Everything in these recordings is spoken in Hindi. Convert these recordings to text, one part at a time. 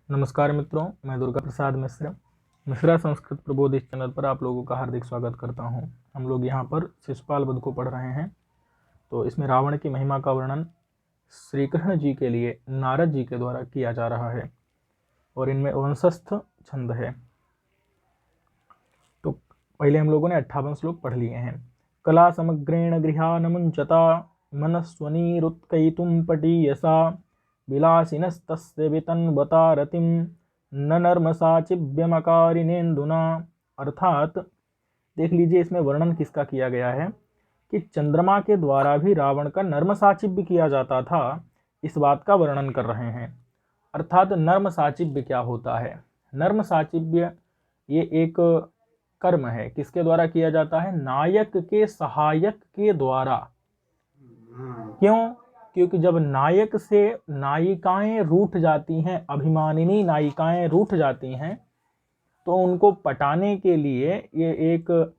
नमस्कार मित्रों, मैं दुर्गा प्रसाद मिश्रा संस्कृत प्रबोध इस चैनल पर आप लोगों का हार्दिक स्वागत करता हूं। हम लोग यहां पर शिशुपाल वध को पढ़ रहे हैं। तो इसमें रावण की महिमा का वर्णन श्री कृष्ण जी के लिए नारद जी के द्वारा किया जा रहा है और इनमें वंशस्थ छंद है। तो पहले हम लोगों ने 58 श्लोक पढ़ लिए हैं। कला समग्रेण गृहान मुंचता मनस्वनीरुत्कयितुं पटीयसा विलासिनस्तस्य वितन्वता रतिं न नर्मसाचिव्यमकारिनेन्दुना। अर्थात देख लीजिए, इसमें वर्णन किसका किया गया है कि चंद्रमा के द्वारा भी रावण का नर्मसाचिव्य किया जाता था, इस बात का वर्णन कर रहे हैं। अर्थात नर्मसाचिव्य क्या होता है? नर्मसाचिव्य ये एक कर्म है, किसके द्वारा किया जाता है? नायक के सहायक के द्वारा। क्यों? क्योंकि जब नायक से नायिकाएं रूठ जाती हैं, अभिमानिनी नायिकाएं रूठ जाती हैं, तो उनको पटाने के लिए ये एक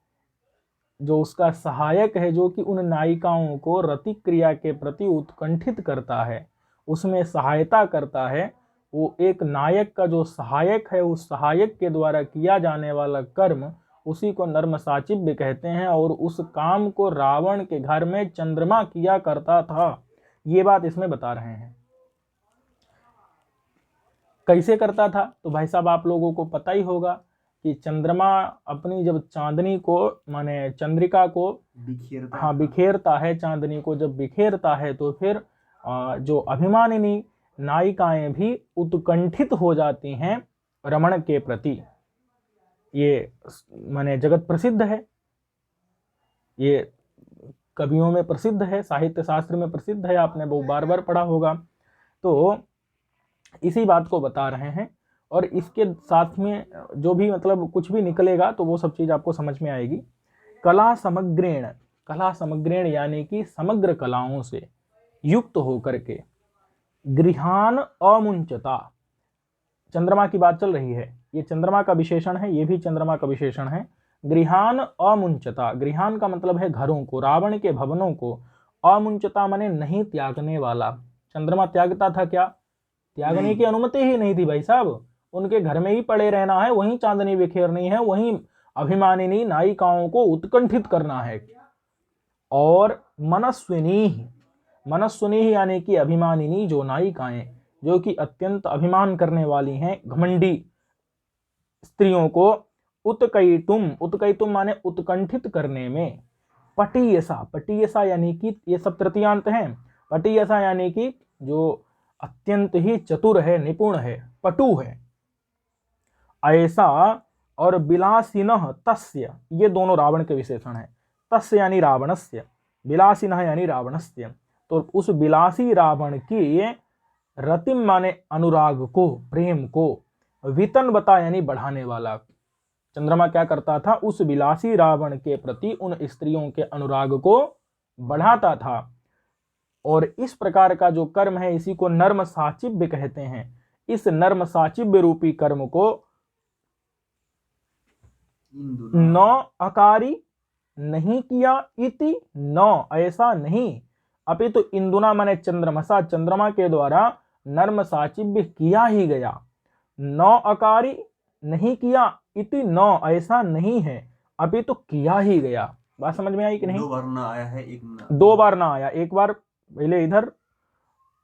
जो उसका सहायक है, जो कि उन नायिकाओं को रति क्रिया के प्रति उत्कंठित करता है, उसमें सहायता करता है, वो एक नायक का जो सहायक है, उस सहायक के द्वारा किया जाने वाला कर्म, उसी को नर्मसाचिव्य कहते हैं। और उस काम को रावण के घर में चंद्रमा किया करता था, ये बात इसमें बता रहे हैं। कैसे करता था? तो भाई साहब, आप लोगों को पता ही होगा कि चंद्रमा अपनी जब चांदनी को माने चंद्रिका को बिखेरता है, चांदनी को जब बिखेरता है, तो फिर जो अभिमानिनी नायिकाएं भी उत्कंठित हो जाती हैं रमण के प्रति। ये माने जगत प्रसिद्ध है, ये कवियों में प्रसिद्ध है, साहित्य शास्त्र में प्रसिद्ध है, आपने वो बार बार पढ़ा होगा। तो इसी बात को बता रहे हैं, और इसके साथ में जो भी मतलब कुछ भी निकलेगा तो वो सब चीज आपको समझ में आएगी। कला समग्रेण, कला समग्रेण यानी कि समग्र कलाओं से युक्त होकर के, गृहान अमुंचता, चंद्रमा की बात चल रही है, ये चंद्रमा का विशेषण है, ये भी चंद्रमा का विशेषण है। गृहान अमुंचता, गृहान का मतलब है घरों को, रावण के भवनों को। अमुंचता माने नहीं त्यागने वाला। चंद्रमा त्यागता था क्या? त्यागने की अनुमति ही नहीं थी भाई साहब, उनके घर में ही पड़े रहना है, वहीं चांदनी बिखेरनी है, वहीं अभिमानिनी नायिकाओं को उत्कंठित करना है। और मनस्विनी, मनस्विनी यानी कि अभिमानिनी जो नायिकाएं, जो कि अत्यंत अभिमान करने वाली हैं, घमंडी स्त्रियों को उत्कयितुम, उत्कयितुम माने उत्कंठित करने में, पटीयसा, पटीयसा यानी कि ये सब तृतीयांत हैं, पटीयसा यानी कि जो अत्यंत ही चतुर है, निपुण है, पटु है, ऐसा। और विलासिनः तस्य, ये दोनों रावण के विशेषण हैं। तस्य यानी रावणस्य, विलासिनः यानी रावणस्य। तो उस विलासी रावण की रतिम माने अनुराग को, प्रेम को, वितन्वता यानी बढ़ाने वाला। चंद्रमा क्या करता था? उस विलासी रावण के प्रति उन स्त्रियों के अनुराग को बढ़ाता था। और इस प्रकार का जो कर्म है, इसी को नर्मसाचिव्य कहते हैं। इस नर्मसाचिव्य रूपी कर्म को न अकारी नहीं किया, इति न ऐसा नहीं, अपितु तो इंदुना माने चंद्रमसा, चंद्रमा के द्वारा नर्मसाचिव्य किया ही गया। न अकारी नहीं किया, इति न ऐसा नहीं है, अपितु तो किया ही गया। बात समझ में आई कि नहीं? दो बार ना आया है, दो बार ना आया, एक बार पहले इधर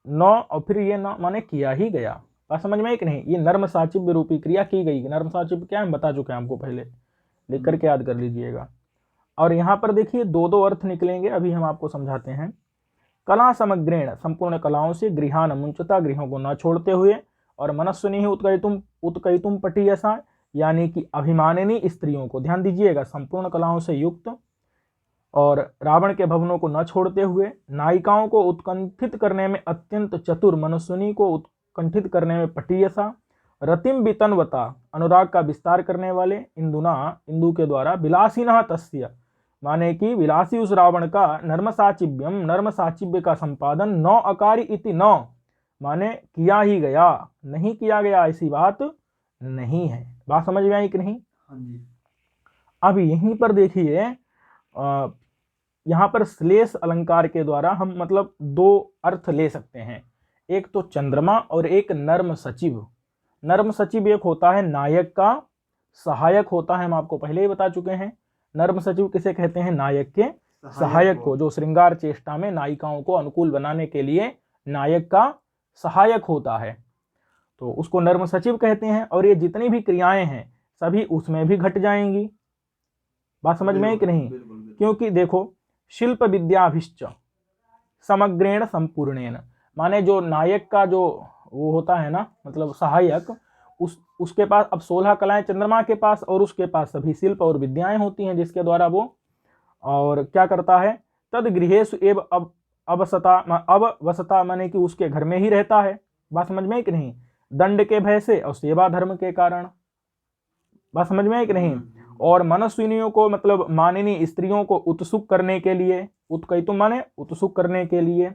न और फिर ये न माने किया ही गया। बात समझ में आई कि नहीं? ये नर्मसाचिव्य रूपी क्रिया की गई। नर्मसाचिव्य क्या है बता चुके हैं आपको, पहले लिख करके याद कर लीजिएगा। और यहाँ पर देखिए दो दो अर्थ निकलेंगे, अभी हम आपको समझाते हैं। कला समग्रेण, संपूर्ण कलाओं से, गृहान मुंचता, गृहों को न छोड़ते हुए, और मनस्विनी उत्कयितुम, उत्कयितुम पटीयसा यानी कि अभिमानिनी स्त्रियों को, ध्यान दीजिएगा, संपूर्ण कलाओं से युक्त और रावण के भवनों को न छोड़ते हुए, नायिकाओं को उत्कंठित करने में अत्यंत चतुर, मनस्विनी को उत्कंठित करने में पटीयसा, रतिम वितन्वता अनुराग का विस्तार करने वाले, इंदुना इंदु के द्वारा, विलासिनः तस्य माने कि विलासी उस रावण का, नर्मसाचिव्यम नर्मसाचिव्य का संपादन, न अकारी इति न माने किया ही गया, नहीं किया गया ऐसी बात नहीं है। बात समझ में आई कि नहीं? अब यहीं पर देखिए, यहाँ पर श्लेष अलंकार के द्वारा हम मतलब दो अर्थ ले सकते हैं, एक तो चंद्रमा और एक नर्म सचिव। नर्म सचिव एक होता है नायक का सहायक होता है, हम आपको पहले ही बता चुके हैं। नर्म सचिव किसे कहते हैं? नायक के सहायक को, जो श्रृंगार चेष्टा में नायिकाओं को अनुकूल बनाने के लिए नायक का सहायक होता है, तो उसको नर्म सचिव कहते हैं। और ये जितनी भी क्रियाएं हैं सभी उसमें भी घट जाएंगी। बात समझ में है कि नहीं? क्योंकि देखो, शिल्प विद्याभिश्च समग्रेण संपूर्णेन, माने जो नायक का जो वो होता है ना, मतलब सहायक, उसके पास अब 16 कलाएं चंद्रमा के पास, और उसके पास सभी शिल्प और विद्याएं होती हैं, जिसके द्वारा वो और क्या करता है? तद गृहेषु एव अवसता, माने कि उसके घर में ही रहता है। बात समझ में है कि नहीं? दंड के भय से और सेवा धर्म के कारण। बात समझ में है कि नहीं? और मनस्विनियों को, मतलब मानिनी स्त्रियों को उत्सुक करने के लिए, उत्कैतुम माने उत्सुक करने के लिए।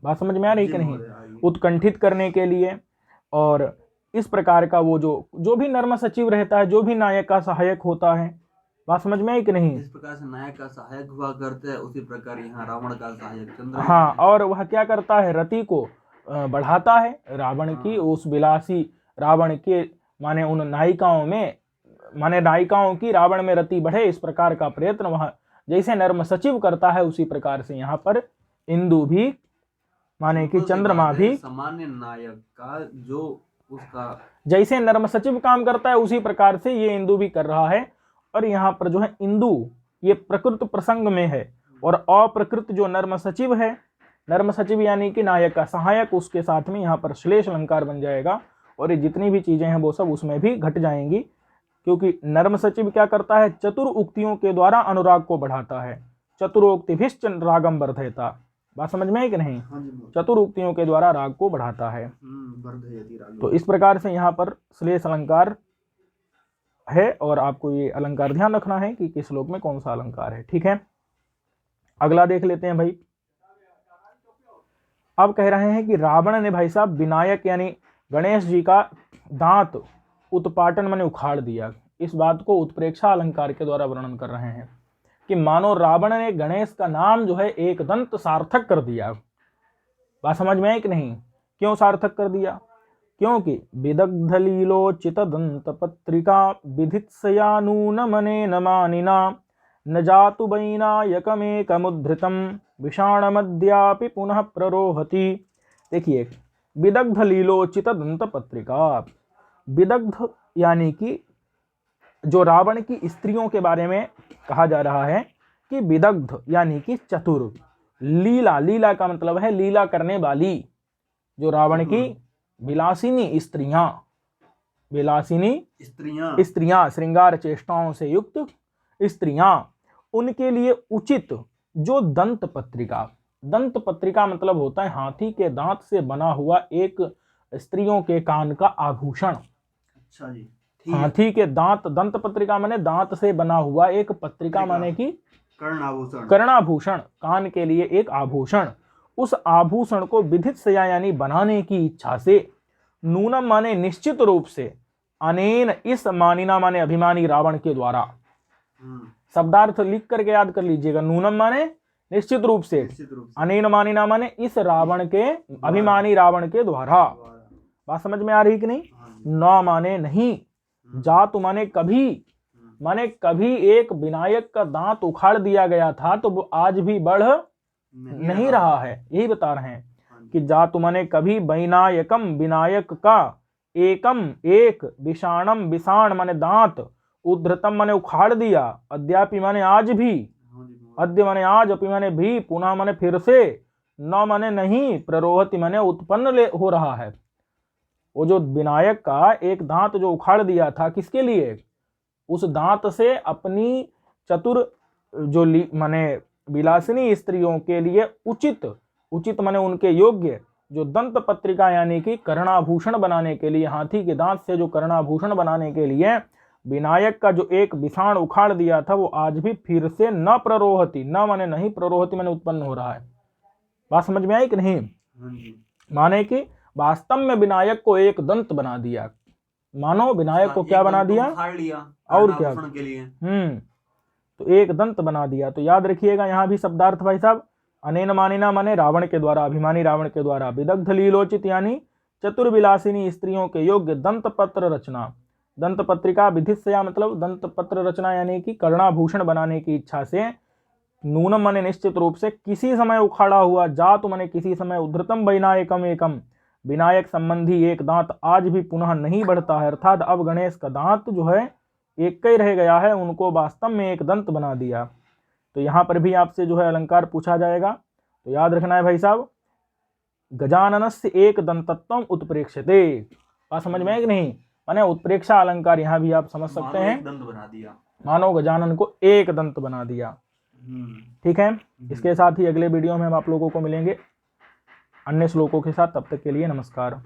बात समझ में आ रही कि नहीं? उत्कंठित करने के लिए। और इस प्रकार का वो जो भी नर्म सचिव रहता है, जो भी नायक का सहायक होता है। बात समझ में आई कि नहीं? इस प्रकार से नायक का सहायक हुआ करते हैं, उसी प्रकार यहाँ रावण का सहायक चंद्र। हाँ, और वह क्या करता है? रति को बढ़ाता है, रावण की उस विलासी, रावण के माने उन नायिकाओं में, माने नायिकाओं की रावण में रति बढ़े, इस प्रकार का प्रयत्न वह जैसे नर्म सचिव करता है, उसी प्रकार से यहाँ पर इंदु भी, माने कि चंद्रमा भी सामान्य नायक का जो उसका जैसे नर्म सचिव काम करता है, उसी प्रकार से ये इंदु भी कर रहा है। और यहाँ पर जो है इंदु, ये प्रकृत प्रसंग में है, और अप्रकृत जो नर्म सचिव है, नर्म सचिव यानी कि नायक का सहायक, उसके साथ में यहाँ पर श्लेष अलंकार बन जाएगा, और ये जितनी भी चीजें हैं वो सब उसमें भी घट जाएंगी। क्योंकि नर्म सचिव क्या करता है? चतुर उक्तियों के द्वारा अनुराग को बढ़ाता है। चतुरोक्तिभिश्च रागम वर्धयता। बात समझ में है कि नहीं? चतुर उक्तियों के द्वारा राग को बढ़ाता है। तो इस प्रकार से यहाँ पर श्लेष अलंकार है, और आपको ये अलंकार ध्यान रखना है कि किस श्लोक में कौन सा अलंकार है। ठीक है, अगला देख लेते हैं भाई। अब कह रहे हैं कि रावण ने भाई साहब विनायक यानी गणेश जी का दांत उत्पाटन माने उखाड़ दिया। इस बात को उत्प्रेक्षा अलंकार के द्वारा वर्णन कर रहे हैं कि मानो रावण ने गणेश का नाम जो है एक दंत सार्थक कर दिया। बात समझ में है कि नहीं? क्यों सार्थक कर दिया? क्योंकि विदग्ध लीलोचित दंत पत्रिका विधित्सयानून मने न मानिना न जातु वैनायकमेकमुद्धृतम विषाणमद्यापि पुनः प्ररोहति। देखिए, विदग्ध लीलोचित दंत पत्रिका, विदग्ध यानी कि जो रावण की स्त्रियों के बारे में कहा जा रहा है कि विदग्ध यानी कि चतुर, लीला, लीला का मतलब है लीला करने वाली, जो रावण की विलासिनी स्त्रियां, विलासिनी स्त्रियां, श्रृंगार चेष्टाओं से युक्त स्त्रियां, उनके लिए उचित जो दंत पत्रिका, दंत पत्रिका मतलब होता है हाथी के दांत से बना हुआ एक स्त्रियों के कान का आभूषण। अच्छा जी, हाथी के दांत, दंत पत्रिका माने दांत से बना हुआ एक पत्रिका माने कि कर्णाभूषण, कर्णाभूषण, कान के लिए एक आभूषण। उस आभूषण को विधित से यानी बनाने की इच्छा से, नूनम माने निश्चित रूप से, अनेन इस मानिना माने अभिमानी रावण के द्वारा। शब्दार्थ लिख करके याद कर लीजिएगा। नूनम माने निश्चित रूप से, अनेन मानिना माने इस रावण के, अभिमानी रावण के द्वारा। बात समझ में आ रही कि नहीं? न माने नहीं, जातु माने कभी, माने कभी एक विनायक का दांत उखाड़ दिया गया था तो वो आज भी बढ़ नहीं रहा है, यही बता रहे हैं कि जातु माने कभी, वैनायकम विनायक का, एकम एक, विषाणम विषाण माने दांत, उद्धृतम माने उखाड़ दिया, अद्यापि माने आज भी, अद्य माने आज, अपि माने भी, पुनः माने फिर से, न माने नहीं, प्ररोहति माने उत्पन्न हो रहा है। वो जो विनायक का एक दांत जो उखाड़ दिया था, किसके लिए? उस दांत से अपनी चतुर जो माने विलासिनी स्त्रियों के लिए उचित, उचित माने उनके योग्य जो दंत पत्रिका यानी कि कर्णाभूषण बनाने के लिए, हाथी के दांत से जो कर्णाभूषण बनाने के लिए विनायक का जो एक विषाण उखाड़ दिया था, वो आज भी फिर से न प्ररोहति, न माने नहीं, प्ररोहति माने उत्पन्न हो रहा है। बात समझ में आई कि नहीं? माने कि वास्तव में विनायक को एक दंत बना दिया, मानो विनायक को क्या बना दिया, और क्या के लिए। तो एक दंत बना दिया। तो याद रखिएगा यहाँ भी शब्दार्थ भाई साहब, अनेन मानिना माने रावण के द्वारा, अभिमानी रावण के द्वारा, विदग्ध लीलोचित यानी चतुर्विलासिनी स्त्रियों के योग्य दंत पत्र रचना। दंत पत्रिका विधिस्या मतलब दंत पत्र रचना यानी कि कर्णाभूषण बनाने की इच्छा से, नूनम माने निश्चित रूप से, किसी समय उखाड़ा हुआ, जातु माने किसी समय, उद्धृतम वैनायकम एकम विनायक संबंधी एक दांत आज भी पुनः नहीं बढ़ता है, अर्थात अब गणेश का दांत जो है एक ही रह गया है, उनको वास्तव में एक दंत बना दिया। तो यहाँ पर भी आपसे जो है अलंकार पूछा जाएगा, तो याद रखना है भाई साहब, गजाननस्य एक दंतत्वम उत्प्रेक्षते। बात समझ में है कि नहीं, माने उत्प्रेक्षा अलंकार यहाँ भी आप समझ सकते हैं, दंत बना दिया, मानो गजानन को एक दंत बना दिया। ठीक है, इसके साथ ही अगले वीडियो में हम आप लोगों को मिलेंगे अन्य श्लोकों के साथ। तब तक के लिए नमस्कार।